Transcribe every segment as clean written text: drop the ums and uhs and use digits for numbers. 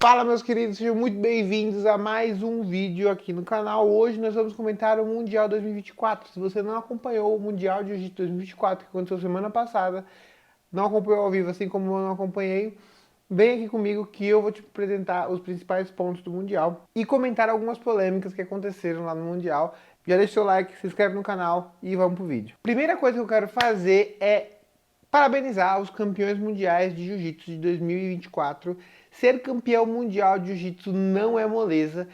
Fala, meus queridos, sejam muito bem-vindos a mais um vídeo aqui no canal. Hoje nós vamos comentar o Mundial 2024. Se você não acompanhou o Mundial de Jiu-Jitsu 2024, que aconteceu semana passada, não acompanhou ao vivo, assim como eu não acompanhei, vem aqui comigo que eu vou te apresentar os principais pontos do Mundial e comentar algumas polêmicas que aconteceram lá no Mundial. Já deixa o seu like, se inscreve no canal e vamos pro vídeo. Primeira coisa que eu quero fazer é parabenizar os campeões mundiais de Jiu-Jitsu de 2024. Ser campeão mundial de Jiu-Jitsu não é moleza.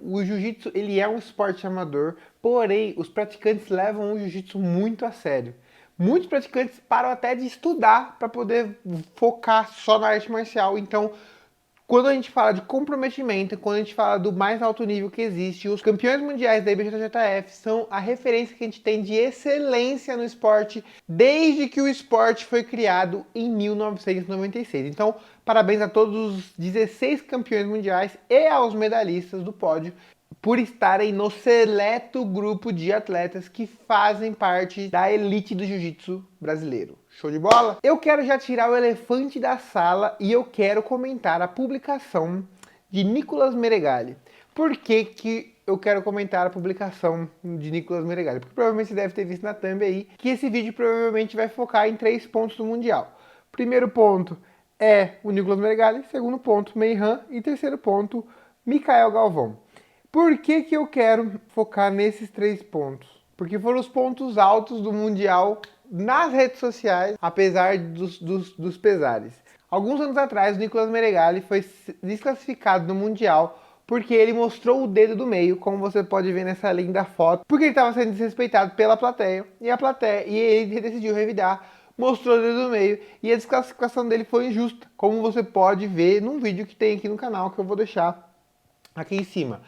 O Jiu-Jitsu ele é um esporte amador, porém os praticantes levam o Jiu-Jitsu muito a sério. Muitos praticantes param até de estudar para poder focar só na arte marcial. Então, quando a gente fala de comprometimento, quando a gente fala do mais alto nível que existe, os campeões mundiais da IBJJF são a referência que a gente tem de excelência no esporte desde que o esporte foi criado em 1996. Então, parabéns a todos os 16 campeões mundiais e aos medalhistas do pódio por estarem no seleto grupo de atletas que fazem parte da elite do jiu-jitsu brasileiro. Show de bola? Eu quero já tirar o elefante da sala e eu quero comentar a publicação de Nicolas Meregali. Por que eu quero comentar a publicação de Nicolas Meregali? Porque provavelmente você deve ter visto na thumb aí que esse vídeo provavelmente vai focar em 3 pontos do Mundial. Primeiro ponto é o Nicolas Meregali, segundo ponto, Meihan e terceiro ponto, Micael Galvão. Por que eu quero focar nesses 3 pontos? Porque foram os pontos altos do Mundial nas redes sociais, apesar dos pesares. Alguns anos atrás, o Nicolas Meregali foi desclassificado no Mundial porque ele mostrou o dedo do meio, como você pode ver nessa linda foto, porque ele estava sendo desrespeitado pela plateia, e ele decidiu revidar, mostrou o dedo do meio, e a desclassificação dele foi injusta, como você pode ver num vídeo que tem aqui no canal, que eu vou deixar aqui em cima.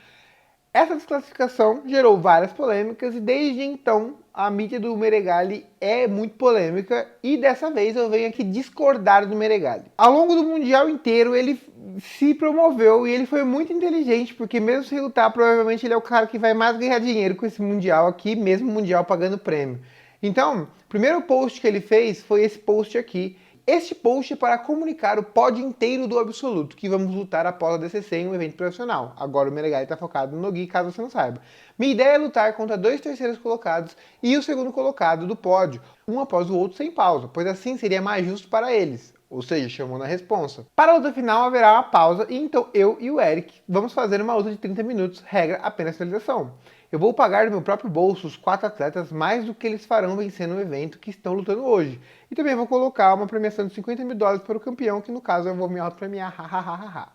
Essa desclassificação gerou várias polêmicas e desde então a mídia do Meregali é muito polêmica e dessa vez eu venho aqui discordar do Meregali. Ao longo do Mundial inteiro ele se promoveu e ele foi muito inteligente, porque mesmo sem lutar, provavelmente ele é o cara que vai mais ganhar dinheiro com esse Mundial aqui, mesmo Mundial pagando prêmio. Então, o primeiro post que ele fez foi esse post aqui. Este post é para comunicar o pódio inteiro do Absoluto, que vamos lutar após a DCC em um evento profissional. Agora o Meregali está focado no Nogi, caso você não saiba. Minha ideia é lutar contra 2 terceiros colocados e o segundo colocado do pódio, um após o outro sem pausa, pois assim seria mais justo para eles. Ou seja, chamou na responsa. Para a luta final haverá uma pausa e então eu e o Eric vamos fazer uma luta de 30 minutos, regra apenas finalização. Eu vou pagar do meu próprio bolso os 4 atletas mais do que eles farão vencendo o evento que estão lutando hoje. E também vou colocar uma premiação de $50 mil para o campeão, que no caso eu vou me auto-premiar, hahaha.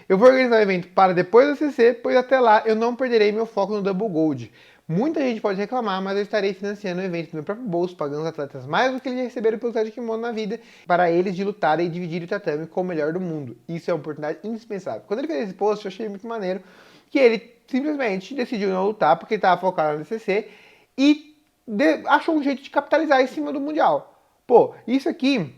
Eu vou organizar o evento para depois da CC, pois até lá eu não perderei meu foco no Double Gold. Muita gente pode reclamar, mas eu estarei financiando o evento do meu próprio bolso, pagando os atletas mais do que eles receberam pelo usar de kimono na vida, para eles de lutarem e dividirem o tatame com o melhor do mundo. Isso é uma oportunidade indispensável. Quando ele fez esse post, eu achei muito maneiro, que ele simplesmente decidiu não lutar porque ele estava focado na DCC e achou um jeito de capitalizar em cima do Mundial. Pô, isso aqui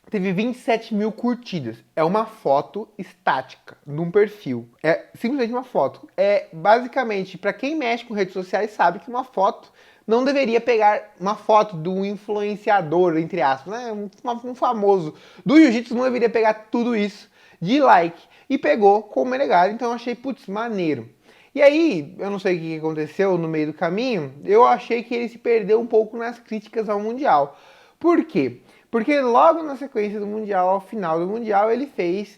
teve 27 mil curtidas. É uma foto estática, num perfil. É simplesmente uma foto. É basicamente, para quem mexe com redes sociais sabe que uma foto não deveria pegar uma foto de um influenciador, entre aspas, né? Um famoso do jiu-jitsu não deveria pegar tudo isso de like. E pegou com o Meregali, então eu achei, putz, maneiro. E aí, eu não sei o que aconteceu no meio do caminho, eu achei que ele se perdeu um pouco nas críticas ao Mundial. Por quê? Porque logo na sequência do Mundial, ao final do Mundial, ele fez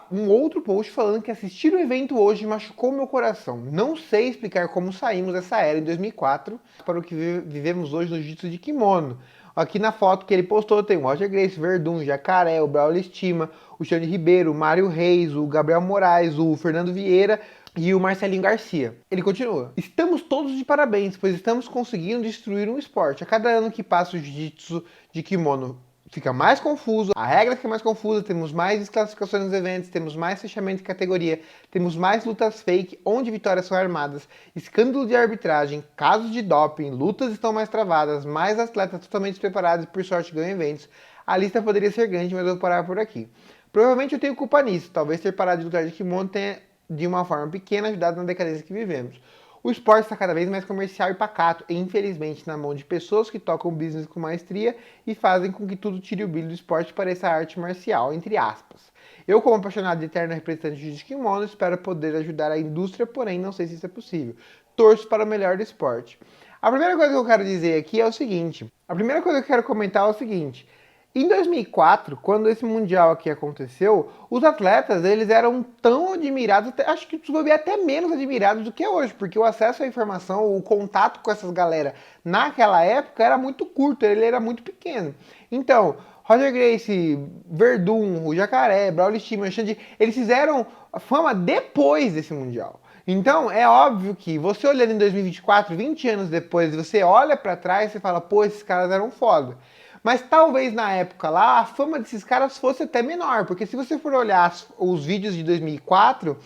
um outro post falando que assistir o evento hoje machucou meu coração. Não sei explicar como saímos dessa era em 2004 para o que vivemos hoje no jiu-jitsu de kimono. Aqui na foto que ele postou tem o Roger Gracie, Verdun, Jacaré, o Braulio Estima, o Xande Ribeiro, o Mário Reis, o Gabriel Moraes, o Fernando Vieira e o Marcelinho Garcia. Ele continua. Estamos todos de parabéns, pois estamos conseguindo destruir um esporte. A cada ano que passa o jiu-jitsu de kimono fica mais confuso, a regra fica mais confusa, temos mais desclassificações nos eventos, temos mais fechamento de categoria, temos mais lutas fake, onde vitórias são armadas, escândalo de arbitragem, casos de doping, lutas estão mais travadas, mais atletas totalmente despreparados e por sorte ganham eventos. A lista poderia ser grande, mas eu vou parar por aqui. Provavelmente eu tenho culpa nisso, talvez ter parado de lutar de kimono tenha de uma forma pequena ajudado na decadência que vivemos. O esporte está cada vez mais comercial e pacato, e infelizmente na mão de pessoas que tocam o business com maestria e fazem com que tudo tire o brilho do esporte e pareça arte marcial, entre aspas. Eu, como apaixonado de eterno representante de kimono, espero poder ajudar a indústria, porém não sei se isso é possível. Torço para o melhor do esporte. A primeira coisa que eu quero dizer aqui é o seguinte, a primeira coisa que eu quero comentar é o seguinte, em 2004, quando esse Mundial aqui aconteceu, os atletas, eles eram tão admirados, acho que até menos admirados do que é hoje, porque o acesso à informação, o contato com essas galera naquela época era muito curto, ele era muito pequeno. Então, Roger Gracie, Verdun, o Jacaré, Braulio Steamer, Xande, eles fizeram fama depois desse Mundial. Então, é óbvio que você olhando em 2024, 20 anos depois, você olha pra trás e fala, pô, esses caras eram foda. Mas talvez na época lá, a fama desses caras fosse até menor, porque se você for olhar os vídeos de 2004,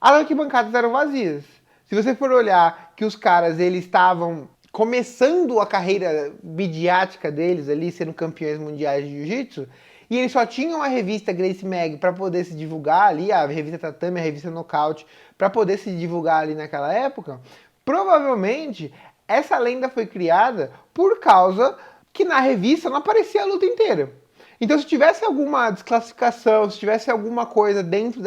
as arquibancadas eram vazias. Se você for olhar que os caras, eles estavam começando a carreira midiática deles ali, sendo campeões mundiais de jiu-jitsu, e eles só tinham a revista Gracie Mag para poder se divulgar ali, a revista Tatame, a revista Nocaute, para poder se divulgar ali naquela época, provavelmente essa lenda foi criada por causa que na revista não aparecia a luta inteira. Então, se tivesse alguma desclassificação, se tivesse alguma coisa dentro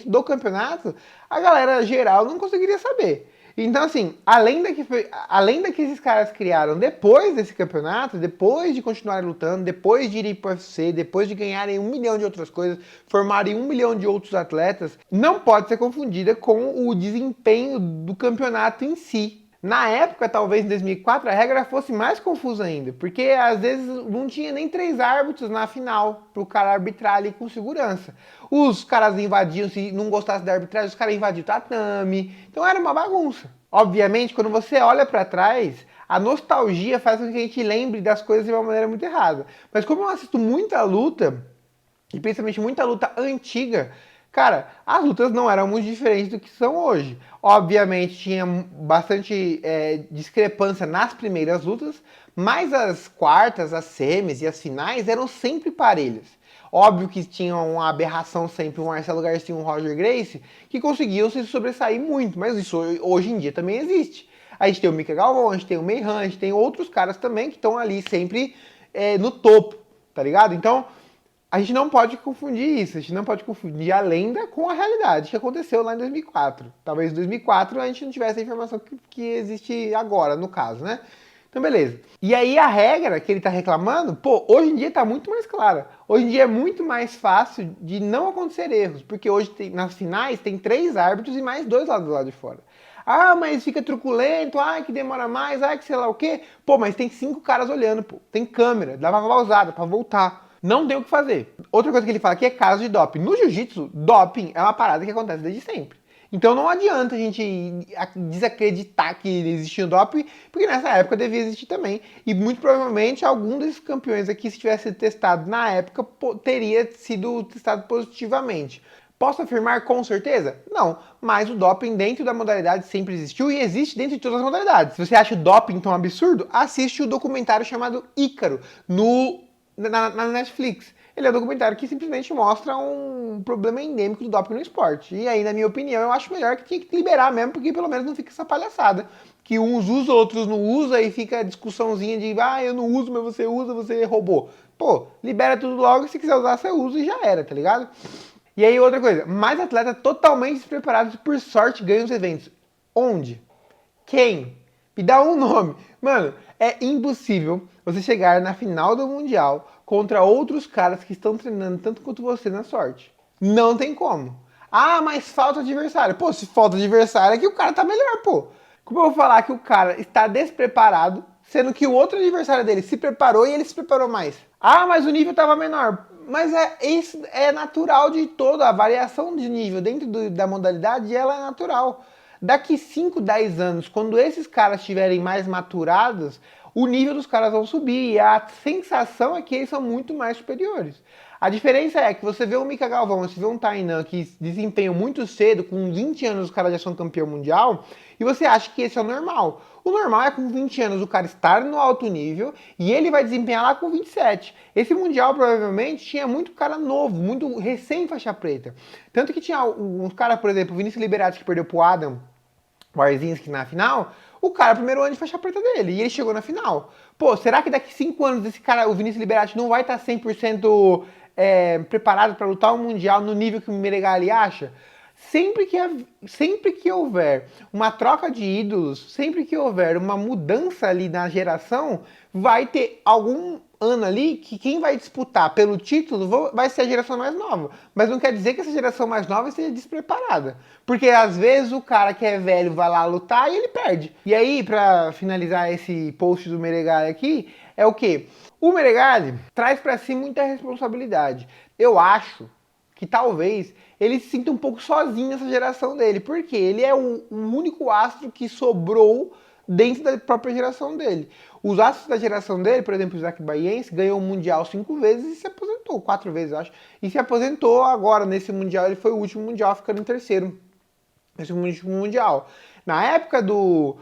do campeonato, a galera geral não conseguiria saber. Então, assim, além da que esses caras criaram depois desse campeonato, depois de continuarem lutando, depois de irem pro UFC, depois de ganharem 1 milhão de outras coisas, formarem 1 milhão de outros atletas, não pode ser confundida com o desempenho do campeonato em si. Na época, talvez em 2004, a regra fosse mais confusa ainda, porque às vezes não tinha nem 3 árbitros na final para o cara arbitrar ali com segurança. Os caras invadiam, se não gostasse da arbitragem, os caras invadiam o tatame, então era uma bagunça. Obviamente, quando você olha para trás, a nostalgia faz com que a gente lembre das coisas de uma maneira muito errada. Mas como eu assisto muita luta, e principalmente muita luta antiga, cara, as lutas não eram muito diferentes do que são hoje. Obviamente tinha bastante discrepância nas primeiras lutas, mas as quartas, as semis e as finais eram sempre parelhas. Óbvio que tinha uma aberração sempre, um Marcelo Garcia e um Roger Gracie, que conseguiam se sobressair muito, mas isso hoje em dia também existe. A gente tem o Mika Galvão, a gente tem o Meihan, a gente tem outros caras também que estão ali sempre no topo, tá ligado? Então, a gente não pode confundir isso, a gente não pode confundir a lenda com a realidade que aconteceu lá em 2004. Talvez em 2004 a gente não tivesse a informação que existe agora, no caso, né? Então, beleza. E aí a regra que ele tá reclamando, pô, hoje em dia tá muito mais clara. Hoje em dia é muito mais fácil de não acontecer erros, porque hoje nas finais tem 3 árbitros e mais 2 lá do lado de fora. Ah, mas fica truculento, ah, que demora mais, ah, que sei lá o quê. Pô, mas tem 5 caras olhando, pô. Tem câmera, dá pra pausar, pra voltar. Não tem o que fazer. Outra coisa que ele fala aqui é caso de doping. No jiu-jitsu, doping é uma parada que acontece desde sempre. Então não adianta a gente desacreditar que existia doping, porque nessa época devia existir também. E muito provavelmente algum desses campeões aqui, se tivesse sido testado na época, teria sido testado positivamente. Posso afirmar com certeza? Não, mas o doping dentro da modalidade sempre existiu e existe dentro de todas as modalidades. Se você acha o doping tão absurdo, assiste o documentário chamado Ícaro na Netflix. Ele é um documentário que simplesmente mostra um problema endêmico do doping no esporte. E aí, na minha opinião, eu acho melhor que tinha que liberar mesmo, porque pelo menos não fica essa palhaçada. Que uns usam, outros não usam, e fica a discussãozinha de, ah, eu não uso, mas você usa, você roubou. Pô, libera tudo logo, e se quiser usar, você usa e já era, tá ligado? E aí, outra coisa, mais atletas totalmente despreparados por sorte ganham os eventos. Onde? Quem? Me dá um nome. Mano, é impossível você chegar na final do Mundial contra outros caras que estão treinando tanto quanto você na sorte. Não tem como. Ah, mas falta adversário. Pô, se falta adversário é que o cara tá melhor, pô. Como eu vou falar que o cara está despreparado, sendo que o outro adversário dele se preparou e ele se preparou mais? Ah, mas o nível estava menor. Mas isso é natural de toda a variação de nível dentro da modalidade, ela é natural. Daqui 5, 10 anos, quando esses caras estiverem mais maturados, o nível dos caras vão subir e a sensação é que eles são muito mais superiores. A diferença é que você vê o Mika Galvão, você vê um Tainan que desempenham muito cedo, com 20 anos os caras já são campeão mundial, e você acha que esse é o normal. O normal é com 20 anos o cara estar no alto nível e ele vai desempenhar lá com 27. Esse mundial provavelmente tinha muito cara novo, muito recém-faixa preta. Tanto que tinha uns caras, por exemplo, o Vinícius Liberati que perdeu pro Adam Warzinski na final, o cara, primeiro ano de faixa preta dele, e ele chegou na final. Pô, será que daqui 5 anos esse cara, o Vinícius Liberati, não vai estar 100% preparado para lutar um mundial no nível que o Meregali acha? Sempre que houver uma troca de ídolos, sempre que houver uma mudança ali na geração, vai ter algum ano ali que quem vai disputar pelo título vai ser a geração mais nova. Mas não quer dizer que essa geração mais nova esteja despreparada. Porque às vezes o cara que é velho vai lá lutar e ele perde. E aí, pra finalizar esse post do Meregali aqui, é o quê? O Meregali traz pra si muita responsabilidade. Eu acho que talvez ele se sinta um pouco sozinho nessa geração dele, porque ele é o único astro que sobrou dentro da própria geração dele. Os astros da geração dele, por exemplo, o Isaac Baiense, ganhou o Mundial 5 vezes e se aposentou, 4 vezes, eu acho, e se aposentou agora nesse Mundial, ele foi o último Mundial, ficando em terceiro, nesse último Mundial. Na época do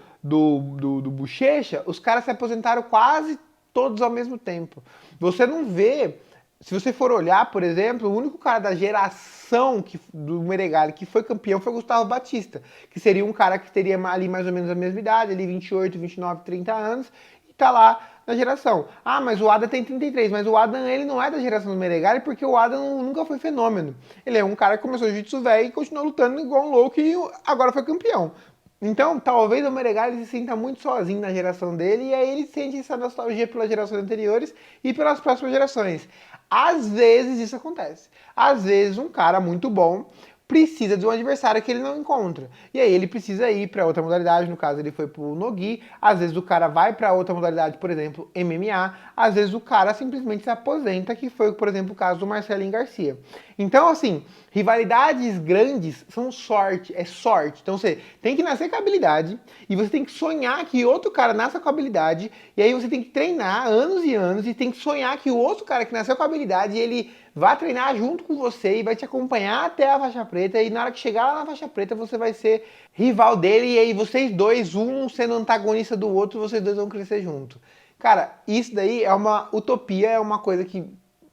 Bochecha, os caras se aposentaram quase todos ao mesmo tempo. Você não vê. Se você for olhar, por exemplo, o único cara da geração do Meregali que foi campeão foi o Gustavo Batista, que seria um cara que teria ali mais ou menos a mesma idade, ali 28, 29, 30 anos, e tá lá na geração. Ah, mas o Adam tem 33, mas o Adam ele não é da geração do Meregali porque o Adam nunca foi fenômeno. Ele é um cara que começou jiu-jitsu velho e continuou lutando igual um louco e agora foi campeão. Então, talvez o Meregali se sinta muito sozinho na geração dele e aí ele sente essa nostalgia pelas gerações anteriores e pelas próximas gerações. Às vezes isso acontece. Às vezes um cara muito bom precisa de um adversário que ele não encontra. E aí ele precisa ir para outra modalidade, no caso ele foi pro Nogi, às vezes o cara vai para outra modalidade, por exemplo, MMA, às vezes o cara simplesmente se aposenta, que foi, por exemplo, o caso do Marcelinho Garcia. Então, assim, rivalidades grandes são sorte, é sorte. Então você tem que nascer com habilidade e você tem que sonhar que outro cara nasça com habilidade e aí você tem que treinar anos e anos e tem que sonhar que o outro cara que nasceu com habilidade, ele vai treinar junto com você e vai te acompanhar até a faixa preta e na hora que chegar lá na faixa preta você vai ser rival dele e aí vocês dois, um sendo antagonista do outro, vocês dois vão crescer junto. Cara, isso daí é uma utopia, é uma coisa que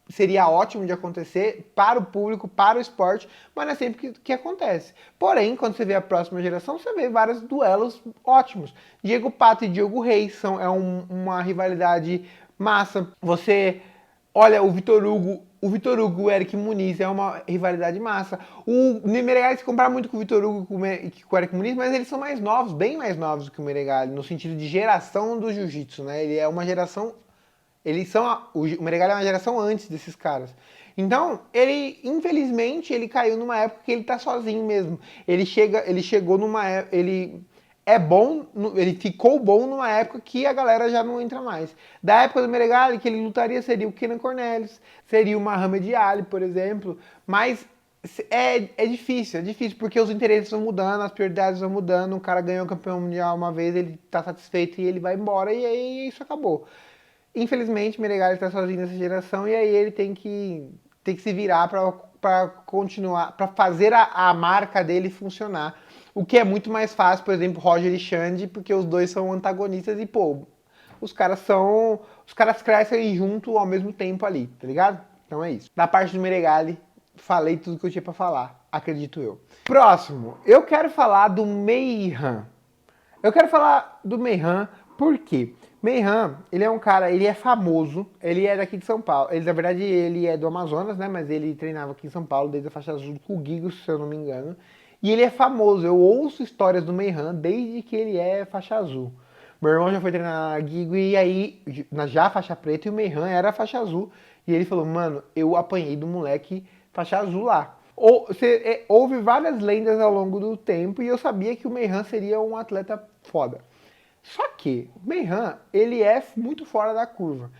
seria ótimo de acontecer para o público, para o esporte, mas não é sempre que acontece. Porém, quando você vê a próxima geração, você vê vários duelos ótimos. Diego Pato e Diogo Reis uma rivalidade massa. Você olha o Vitor Hugo e o Eric Muniz é uma rivalidade massa. O Meregali se compara muito com o Vitor Hugo e com o Eric Muniz, mas eles são mais novos, bem mais novos do que o Meregali, no sentido de geração do jiu-jitsu, né? Ele é uma geração. O Meregali é uma geração antes desses caras. Então, infelizmente, ele caiu numa época que ele tá sozinho mesmo. Ele chegou numa época, ele ficou bom numa época que a galera já não entra mais. Da época do Meregali, que ele lutaria seria o Kenan Cornelius, seria o Muhammad Ali, por exemplo, mas é difícil, porque os interesses vão mudando, as prioridades vão mudando, o cara ganhou o campeão mundial uma vez, ele tá satisfeito e ele vai embora e aí isso acabou. Infelizmente, Meregali está sozinho nessa geração e aí ele tem que se virar para continuar, para fazer a marca dele funcionar. O que é muito mais fácil, por exemplo, Roger e Xande, porque os dois são antagonistas e, pô, os caras crescem junto ao mesmo tempo ali, tá ligado? Então é isso. Da parte do Meregali, falei tudo que eu tinha pra falar, acredito eu. Próximo, eu quero falar do Meihan. Por quê? Meihan, ele é um cara, ele é famoso, ele é daqui de São Paulo. Na verdade, ele é do Amazonas, né? Mas ele treinava aqui em São Paulo, desde a faixa azul com o Gigo, se eu não me engano. E ele é famoso, eu ouço histórias do Meihan desde que ele é faixa azul. Meu irmão já foi treinar na Gigo e aí, já faixa preta, e o Meihan era faixa azul. E ele falou, mano, eu apanhei do moleque faixa azul lá. Houve várias lendas ao longo do tempo e eu sabia que o Meihan seria um atleta foda. Só que o Meihan, ele é muito fora da curva.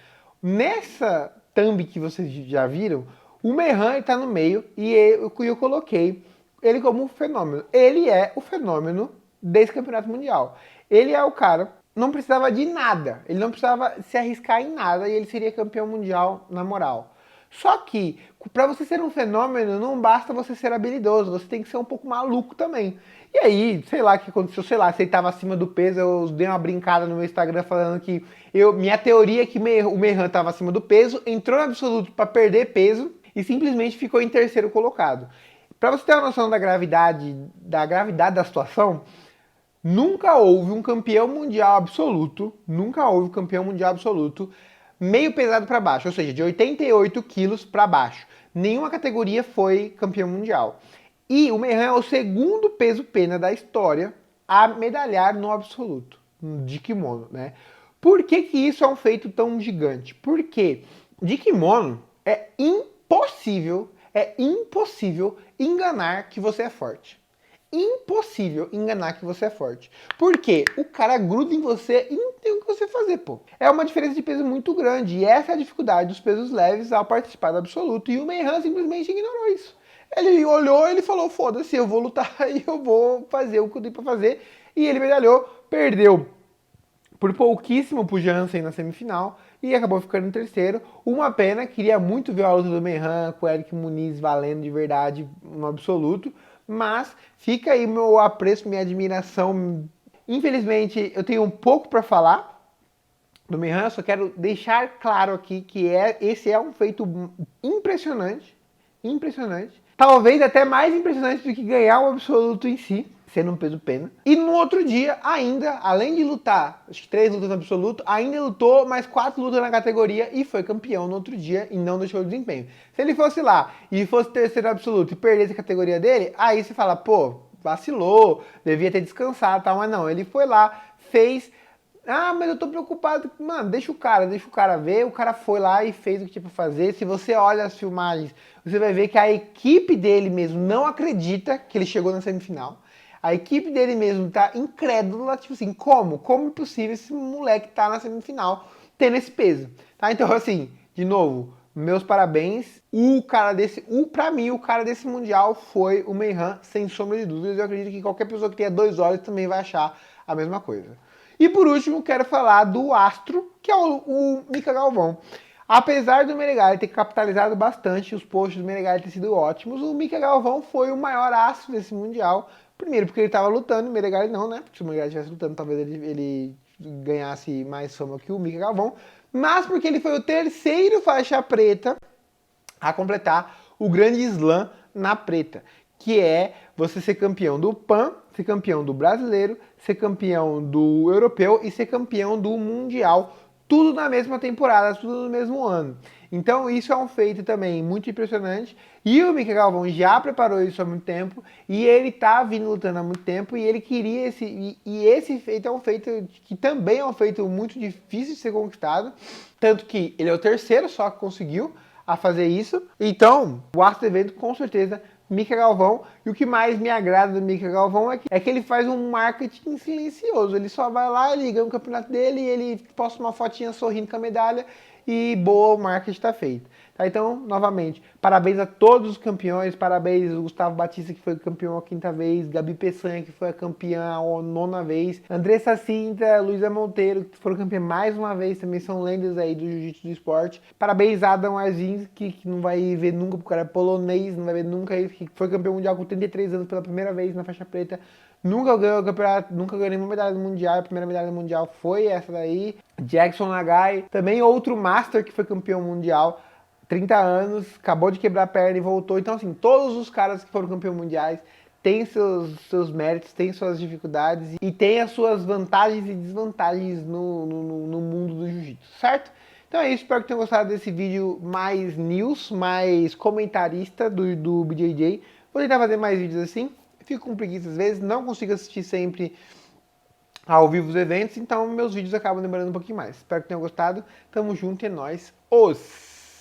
Nessa thumb que vocês já viram, o Meihan está no meio e eu coloquei ele como um fenômeno. Ele é o fenômeno desse campeonato mundial. Ele é o cara, não precisava de nada, ele não precisava se arriscar em nada e ele seria campeão mundial na moral. Só que, para você ser um fenômeno, não basta você ser habilidoso, você tem que ser um pouco maluco também. E aí, sei lá o que aconteceu, sei lá, se ele tava acima do peso, eu dei uma brincada no meu Instagram falando que minha teoria é que o Meihan tava acima do peso, entrou no absoluto para perder peso e simplesmente ficou em terceiro colocado. Para você ter uma noção da gravidade da situação, nunca houve um campeão mundial absoluto, meio pesado para baixo, ou seja, de 88 quilos para baixo. Nenhuma categoria foi campeão mundial. E o Meihan é o segundo peso pena da história a medalhar no absoluto, de kimono, né? Por que que isso é um feito tão gigante? Porque de kimono é impossível enganar que você é forte. Impossível enganar que você é forte. Porque o cara gruda em você e não tem o que você fazer, pô. É uma diferença de peso muito grande. E essa é a dificuldade dos pesos leves ao participar do absoluto. E o Meihan simplesmente ignorou isso. Ele olhou, ele falou, foda-se, eu vou lutar e eu vou fazer o que eu tenho pra fazer. E ele medalhou, perdeu por pouquíssimo pro Jansen na semifinal e acabou ficando em terceiro. Uma pena, queria muito ver a luta do Meihan com o Eric Muniz valendo de verdade no absoluto, mas fica aí meu apreço, minha admiração. Infelizmente, eu tenho um pouco para falar do Meihan, só quero deixar claro aqui que esse é um feito impressionante, impressionante. Talvez até mais impressionante do que ganhar o absoluto em si, sendo um peso pena. E no outro dia, ainda, além de lutar, acho que 3 lutas no absoluto, ainda lutou mais 4 lutas na categoria e foi campeão no outro dia e não deixou o desempenho. Se ele fosse lá e fosse terceiro absoluto e perdesse a categoria dele, aí você fala, pô, vacilou, devia ter descansado e tal, mas não, ele foi lá, fez. Ah, mas eu tô preocupado. Mano, deixa o cara ver. O cara foi lá e fez o que tinha pra fazer. Se você olha as filmagens, você vai ver que a equipe dele mesmo não acredita que ele chegou na semifinal. A equipe dele mesmo tá incrédula, tipo assim, como? Como é possível esse moleque tá na semifinal tendo esse peso? Tá? Então, assim, de novo, meus parabéns. Pra mim, o cara desse Mundial foi o Meihan, sem sombra de dúvidas. Eu acredito que qualquer pessoa que tenha 2 olhos também vai achar a mesma coisa. E por último, quero falar do astro, que é o Mika Galvão. Apesar do Menegali ter capitalizado bastante, os posts do Menegali ter sido ótimos, o Mika Galvão foi o maior astro desse Mundial. Primeiro porque ele estava lutando, o Menegali não, né? Porque se o Menegali estivesse lutando, talvez ele ganhasse mais fama que o Mika Galvão. Mas porque ele foi o terceiro faixa preta a completar o grande slam na preta, que é você ser campeão do PAN, ser campeão do brasileiro, ser campeão do europeu e ser campeão do mundial, tudo na mesma temporada, tudo no mesmo ano. Então isso é um feito também muito impressionante, e o Mika Galvão já preparou isso há muito tempo, e ele tá vindo lutando há muito tempo, e ele queria esse feito é um feito que também é um feito muito difícil de ser conquistado, tanto que ele é o terceiro só que conseguiu a fazer isso. Então, o astro do evento, com certeza, Mika Galvão. E o que mais me agrada do Mika Galvão é que ele faz um marketing silencioso. Ele só vai lá, ele ganha o campeonato dele, ele posta uma fotinha sorrindo com a medalha e boa, o marketing está feito. Tá, então, novamente, parabéns a todos os campeões, parabéns ao Gustavo Batista, que foi campeão a 5ª vez, Gabi Peçanha, que foi a campeã a 9ª vez, Andressa Cinta, Luísa Monteiro, que foram campeã mais uma vez, também são lendas aí do jiu-jitsu do esporte. Parabéns a Adam Arzinski, que não vai ver nunca, porque o cara é polonês, não vai ver nunca, que foi campeão mundial com 33 anos pela primeira vez na faixa preta. Nunca ganhou o campeonato, nunca ganhou nenhuma medalha mundial. A primeira medalha mundial foi essa daí. Jackson Nagai, também outro Master que foi campeão mundial, 30 anos, acabou de quebrar a perna e voltou. Então, assim, todos os caras que foram campeões mundiais têm seus méritos, têm suas dificuldades e têm as suas vantagens e desvantagens no mundo do jiu-jitsu, certo? Então é isso, espero que tenham gostado desse vídeo mais news, mais comentarista do BJJ. Vou tentar fazer mais vídeos assim. Fico com preguiça às vezes, não consigo assistir sempre ao vivo os eventos, então meus vídeos acabam demorando um pouquinho mais. Espero que tenham gostado. Tamo junto, é nóis. Os